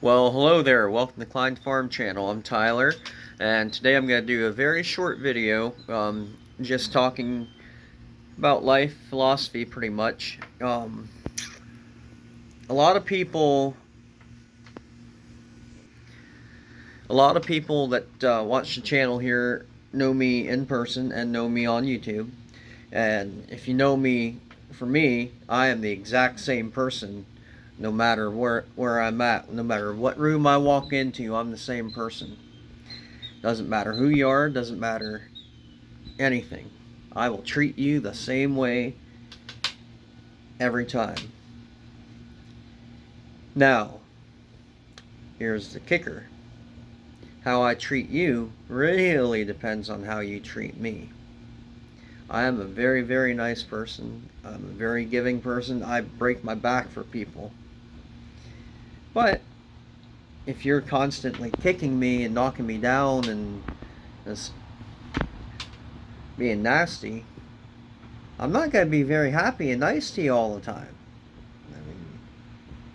Well, hello there. Welcome to Klein's Farm Channel. I'm Tyler, and today I'm going to do a very short video, just talking about life philosophy, pretty much. A lot of people, a lot of people that watch the channel here know me in person and know me on YouTube. And if you know me, for me, I am the exact same person, no matter where I'm at, no matter what room I walk into. I'm the same person. Doesn't matter who you are, doesn't matter anything. I will treat you the same way every time. Now, here's the kicker. How I treat you really depends on how you treat me. I am a very, very nice person. I'm a very giving person. I break my back for people. But if you're constantly kicking me and knocking me down and just being nasty, I'm not going to be very happy and nice to you all the time. I mean,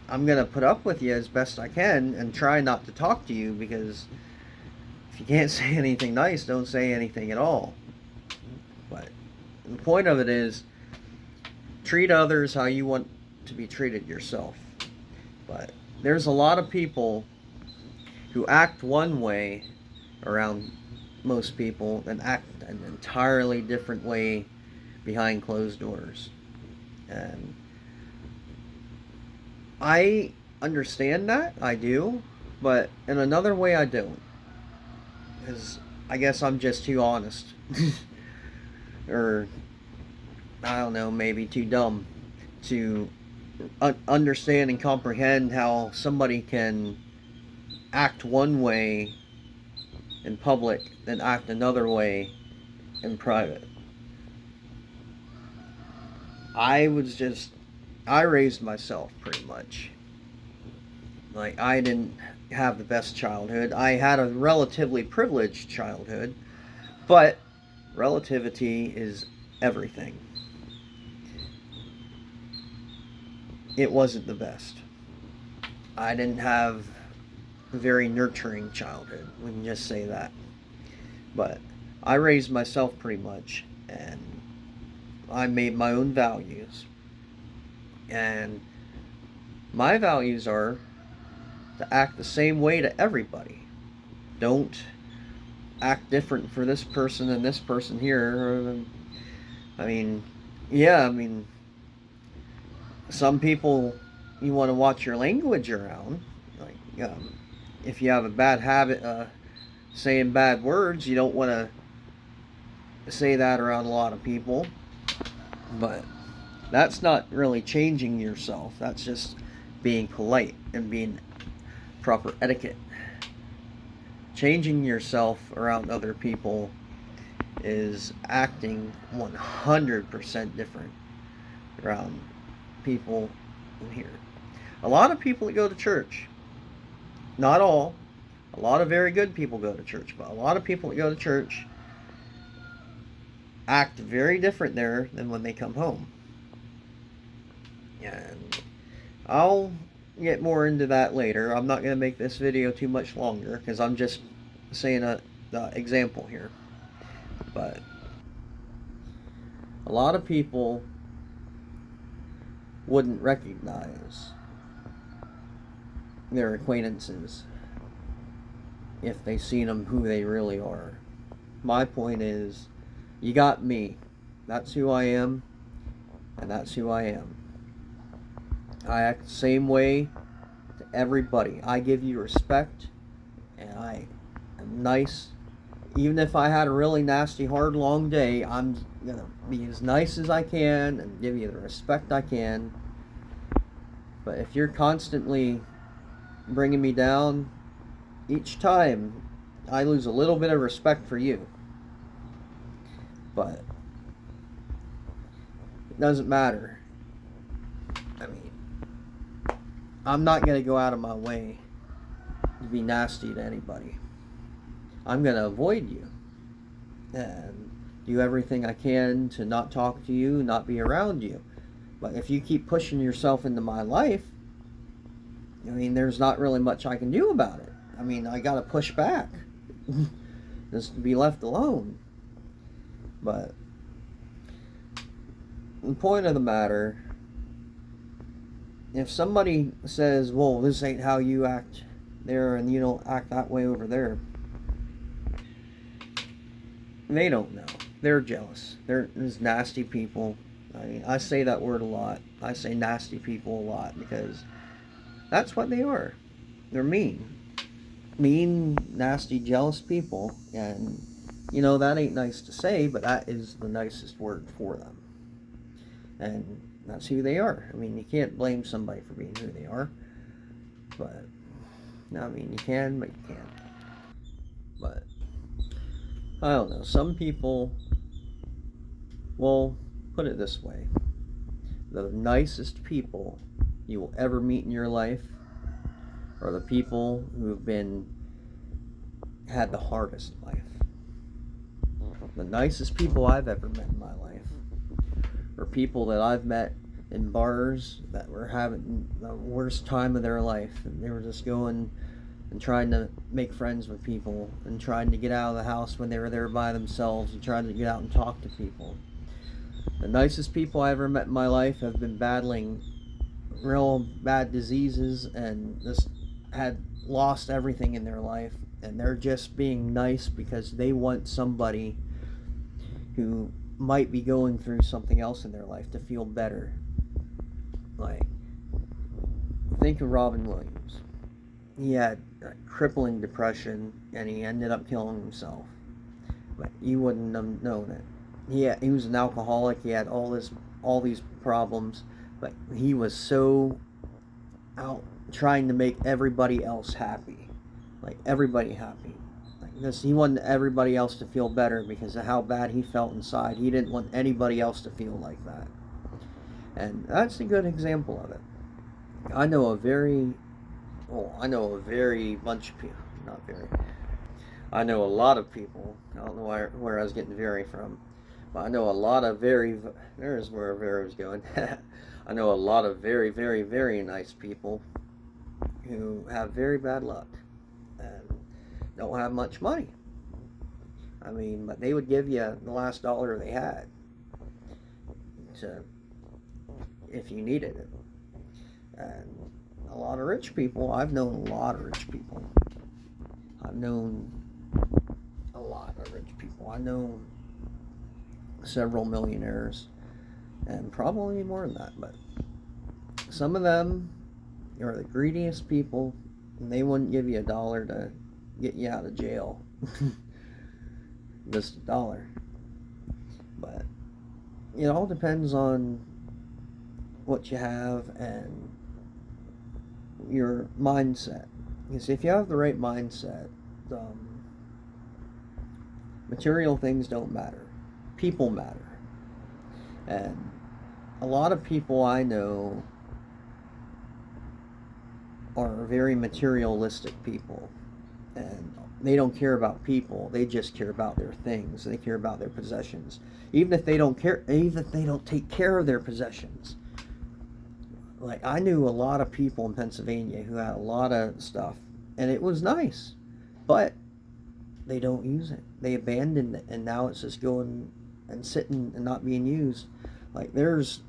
I'm going to put up with you as best I can and try not to talk to you, because if you can't say anything nice, don't say anything at all. But the point of it is, treat others how you want to be treated yourself. But there's a lot of people who act one way around most people and act an entirely different way behind closed doors. And I understand that, I do, but in another way I don't. Because I guess I'm just too honest. Or, I don't know, maybe too dumb to understand and comprehend how somebody can act one way in public and act another way in private. I raised myself pretty much. Like, I didn't have the best childhood. I had a relatively privileged childhood, but relativity is everything. It wasn't the best. I didn't have a very nurturing childhood. We can just say that. But I raised myself pretty much, and I made my own values. And my values are to act the same way to everybody. Don't act different for this person and this person here. I mean, yeah, I mean, some people you want to watch your language around. Like, if you have a bad habit saying bad words, you don't want to say that around a lot of people. But that's not really changing yourself. That's just being polite and being proper etiquette. Changing yourself around other people is acting 100% different around people in here. A lot of people that go to church, not all, a lot of very good people go to church, but a lot of people that go to church act very different there than when they come home. And I'll get more into that later. I'm not going to make this video too much longer because I'm just saying a example here. But a lot of people wouldn't recognize their acquaintances if they seen them who they really are. My point is, you got me. That's who I am, and that's who I am. I act the same way to everybody. I give you respect, and I am nice. Even if I had a really nasty, hard, long day, I'm going to be as nice as I can and give you the respect I can. But if you're constantly bringing me down, each time I lose a little bit of respect for you. But it doesn't matter. I mean, I'm not going to go out of my way to be nasty to anybody. I'm going to avoid you and do everything I can to not talk to you, not be around you. But if you keep pushing yourself into my life, I mean, there's not really much I can do about it. I mean, I got to push back just to be left alone. But the point of the matter, if somebody says, well, this ain't how you act there and you don't act that way over there, they don't know. They're jealous. There's nasty people. I mean, I say that word a lot. I say nasty people a lot because that's what they are. They're mean. Mean, nasty, jealous people. And, that ain't nice to say, but that is the nicest word for them. And that's who they are. I mean, you can't blame somebody for being who they are. But, I mean, you can, but you can't. But, I don't know. Some people, well, put it this way. The nicest people you will ever meet in your life are the people who've had the hardest life. The nicest people I've ever met in my life are people that I've met in bars that were having the worst time of their life, and they were just going and trying to make friends with people and trying to get out of the house when they were there by themselves and trying to get out and talk to people. The nicest people I ever met in my life have been battling real bad diseases and just had lost everything in their life, and they're just being nice because they want somebody who might be going through something else in their life to feel better. Like, think of Robin Williams. He had crippling depression and he ended up killing himself, but you wouldn't have known it. He was an alcoholic. He had all these problems, but he was so out trying to make everybody else happy, like everybody happy. Like this, he wanted everybody else to feel better because of how bad he felt inside. He didn't want anybody else to feel like that, and that's a good example of it. I know a very bunch of people, not very. I know a lot of people. I don't know where I was getting very from, but I know a lot of there's where very was going. I know a lot of very, very, very nice people who have very bad luck and don't have much money. I mean, but they would give you the last dollar they had if you needed it. And a lot of rich people, I've known a lot of rich people. I've known a lot of rich people. I know several millionaires and probably more than that, but some of them are the greediest people, and they wouldn't give you a dollar to get you out of jail. Just a dollar. But it all depends on what you have and your mindset. Because if you have the right mindset, material things don't matter. People matter. And a lot of people I know are very materialistic people, and they don't care about people. They just care about their things. They care about their possessions, even if they don't take care of their possessions. Like, I knew a lot of people in Pennsylvania who had a lot of stuff, and it was nice, but they don't use it. They abandoned it, and now it's just going and sitting and not being used. Like, there's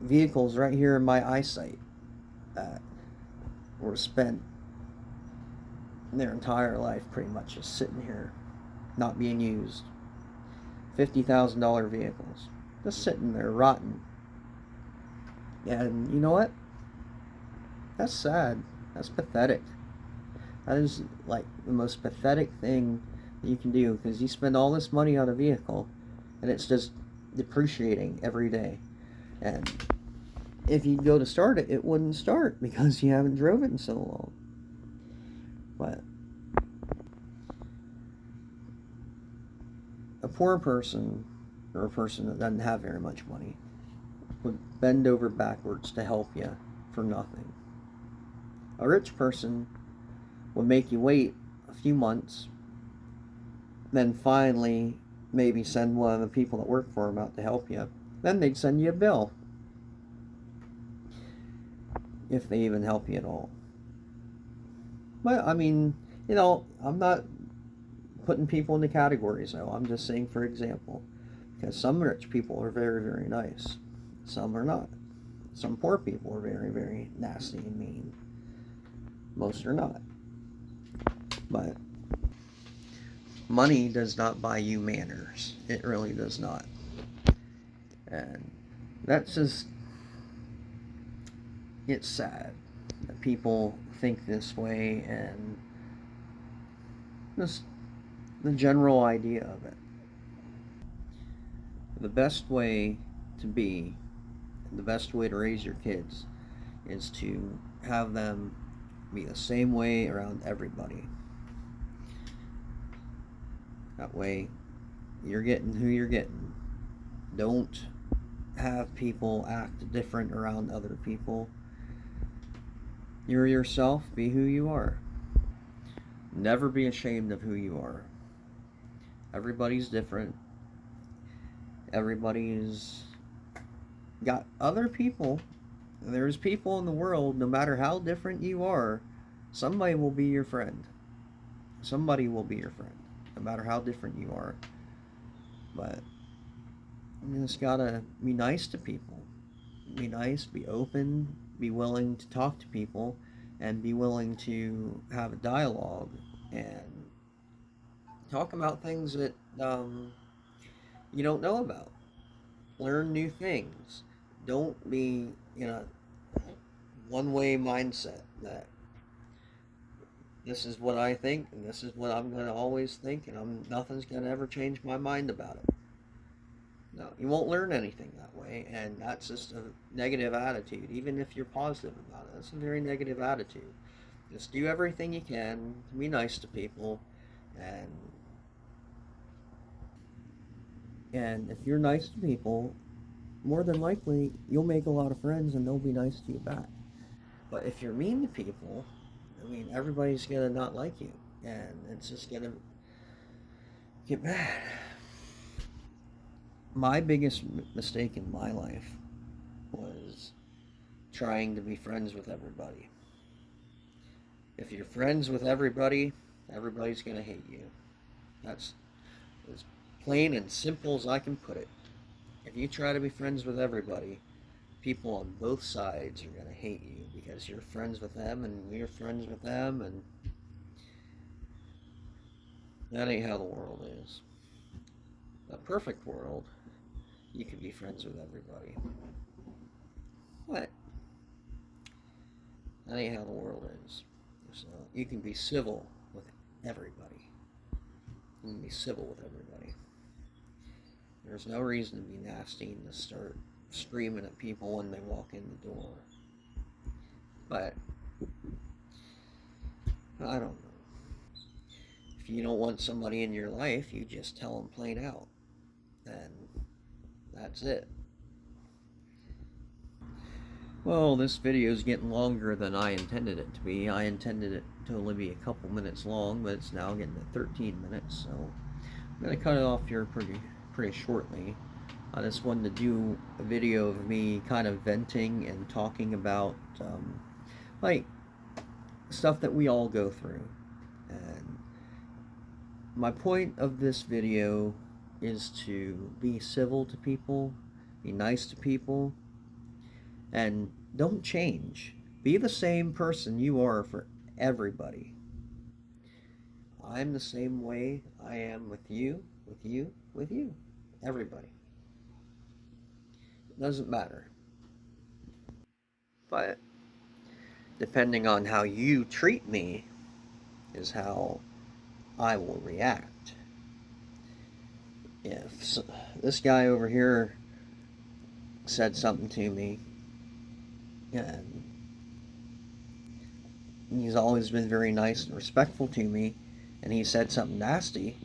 vehicles right here in my eyesight that were spent their entire life pretty much just sitting here, not being used. $50,000 vehicles, just sitting there rotting. And you know what? That's sad. That's pathetic. That is like the most pathetic thing you can do, because you spend all this money on a vehicle and it's just depreciating every day. And if you go to start it, it wouldn't start because you haven't drove it in so long. But a poor person, or a person that doesn't have very much money, would bend over backwards to help you for nothing. A rich person would make you wait a few months, then finally maybe send one of the people that work for them out to help you. Then they'd send you a bill. if they even help you at all. But I mean, I'm not putting people into categories though. I'm just saying, for example, because some rich people are very, very nice, some are not. Some poor people are very, very nasty and mean. Most are not. But money does not buy you manners. It really does not. And that's just, it's sad that people think this way, and just the general idea of it. The best way to be, the best way to raise your kids is to have them be the same way around everybody. That way, you're getting who you're getting. Don't have people act different around other people. You're yourself, be who you are. Never be ashamed of who you are. Everybody's different. Everybody's got other people. There's people in the world, no matter how different you are, somebody will be your friend. Somebody will be your friend, no matter how different you are. But you just gotta be nice to people. Be nice, be open, be willing to talk to people, and be willing to have a dialogue and talk about things that you don't know about. Learn new things. Don't be in a one-way mindset that this is what I think and this is what I'm going to always think, and nothing's going to ever change my mind about it. No, you won't learn anything that way, and that's just a negative attitude. Even if you're positive about it, that's a very negative attitude. Just do everything you can to be nice to people, and if you're nice to people, more than likely you'll make a lot of friends and they'll be nice to you back. But if you're mean to people, I mean, everybody's gonna not like you, and it's just gonna get bad. My biggest mistake in my life was trying to be friends with everybody. If you're friends with everybody, everybody's gonna hate you. That's as plain and simple as I can put it. If you try to be friends with everybody, people on both sides are going to hate you because you're friends with them and you're friends with them, and that ain't how the world is. A perfect world, you can be friends with everybody. But that ain't how the world is. So you can be civil with everybody. You can be civil with everybody. There's no reason to be nasty and to start screaming at people when they walk in the door. But I don't know. If you don't want somebody in your life, you just tell them plain out. And that's it. Well, this video is getting longer than I intended it to be. I intended it to only be a couple minutes long, but it's now getting to 13 minutes, so I'm going to cut it off here pretty shortly. I just wanted to do a video of me kind of venting and talking about like stuff that we all go through. And my point of this video is to be civil to people, be nice to people, and don't change. Be the same person you are for everybody. I'm the same way I am with you, with you, with you. Everybody. It doesn't matter. But depending on how you treat me is how I will react. If this guy over here said something to me, and he's always been very nice and respectful to me, and he said something nasty,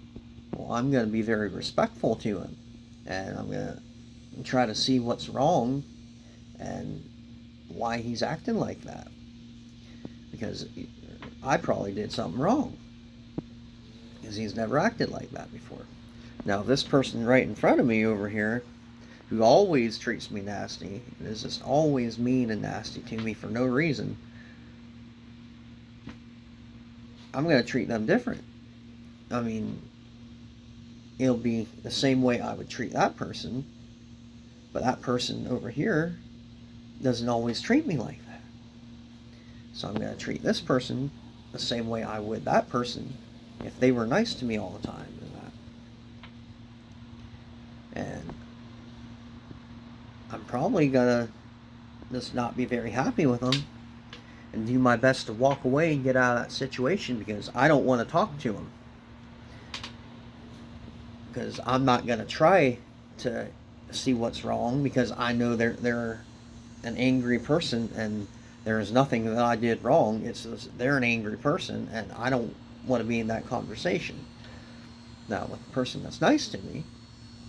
well, I'm going to be very respectful to him, and I'm going to try to see what's wrong and why he's acting like that, because I probably did something wrong, because he's never acted like that before. Now, this person right in front of me over here who always treats me nasty and is just always mean and nasty to me for no reason, I'm going to treat them different. I mean, it'll be the same way I would treat that person, but that person over here doesn't always treat me like that. So I'm going to treat this person the same way I would that person if they were nice to me all the time. And I'm probably going to just not be very happy with them and do my best to walk away and get out of that situation because I don't want to talk to them. Because I'm not going to try to see what's wrong because I know they're an angry person and there's nothing that I did wrong. It's just they're an angry person and I don't want to be in that conversation. Now, with the person that's nice to me,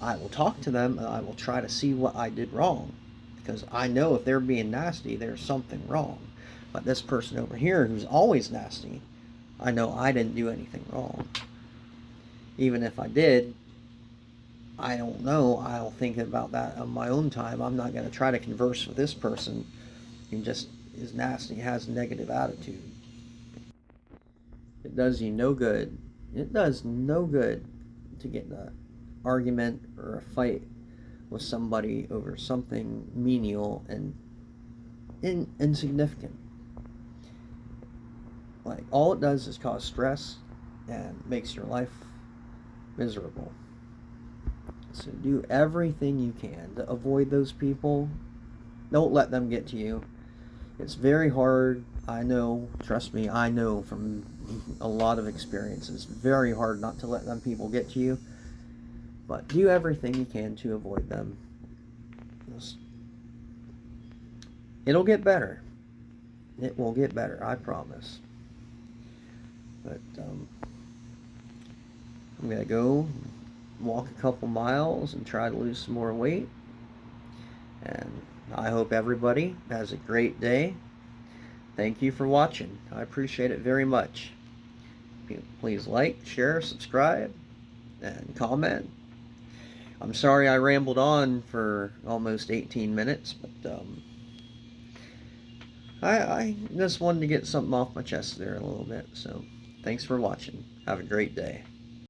I will talk to them and I will try to see what I did wrong because I know if they're being nasty, there's something wrong. But this person over here who's always nasty, I know I didn't do anything wrong. Even if I did, I don't know. I'll think about that on my own time. I'm not going to try to converse with this person who just is nasty, has a negative attitude. It does you no good. It does no good to get in an argument or a fight with somebody over something menial and insignificant. Like, all it does is cause stress and makes your life miserable. So do everything you can to avoid those people. Don't let them get to you. It's very hard. I know, trust me, I know from a lot of experience. It's very hard not to let them people get to you. But do everything you can to avoid them. It'll get better. It will get better, I promise. But I'm going to go walk a couple miles and try to lose some more weight. And I hope everybody has a great day. Thank you for watching. I appreciate it very much. Please like, share, subscribe, and comment. I'm sorry I rambled on for almost 18 minutes, but I just wanted to get something off my chest there a little bit. So thanks for watching. Have a great day.